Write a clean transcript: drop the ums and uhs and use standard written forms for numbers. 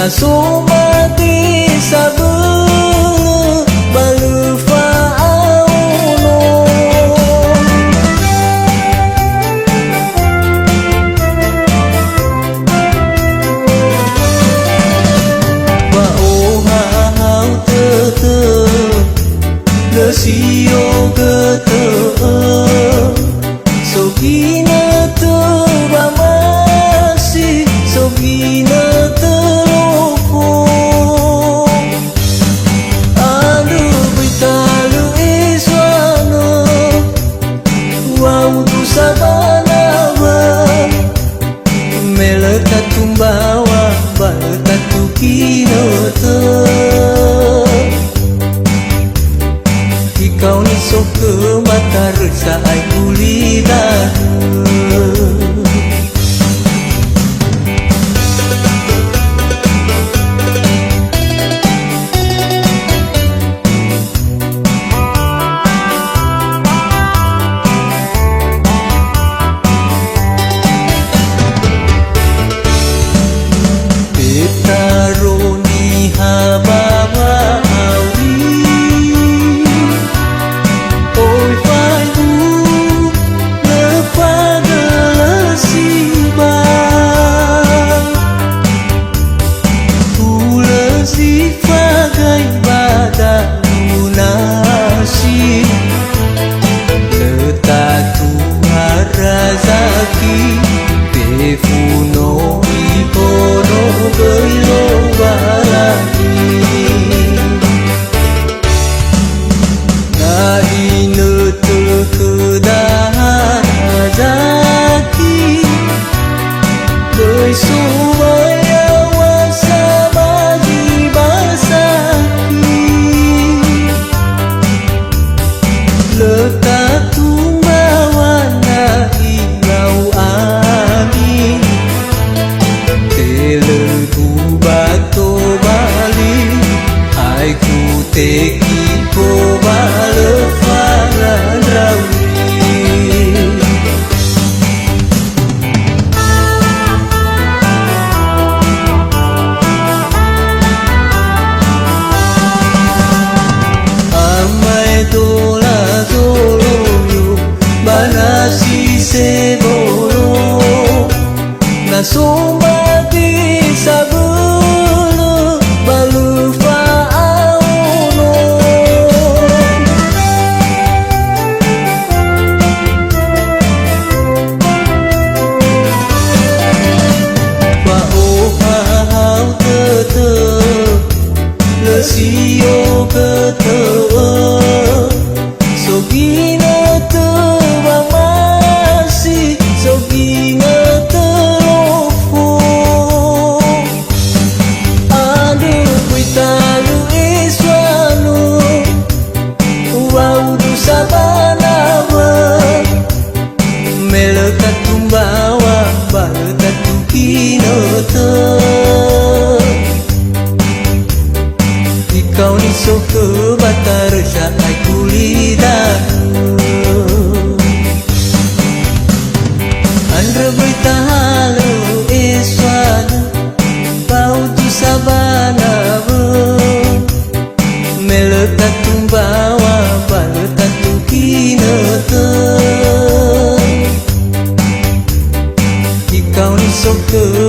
Nasumati sabeu balu fa'auno ba'ohau tetep lesio getep sogina teba masih sogina terlupu anu bitalu iswana wau tu sabanawa melekat tumbawa balekat tu kinota kau ni sok ke mata resa ai kulidah betaroni hababa Tefuno ipono gelo balaki na ine terkedah zaki bersumaya wasa bagi basaki letak tumbawan ilau ami teleku bato bali ai ku teki ko bale faran rawi amai dola dolo banasi sebolo nasumati sabulu balu fa'auno ba'ohau tetep lesio ketep sogina teba masih sogina terlupu adu kuitalu iswanu wau tu sabanawa melekat tumbawa balekat tu kinota kau ni sok ke batar syai kulidah andre bertahalu iswana bau tu sabana melekat tumbawa balekat tu kinota kau ni sok ke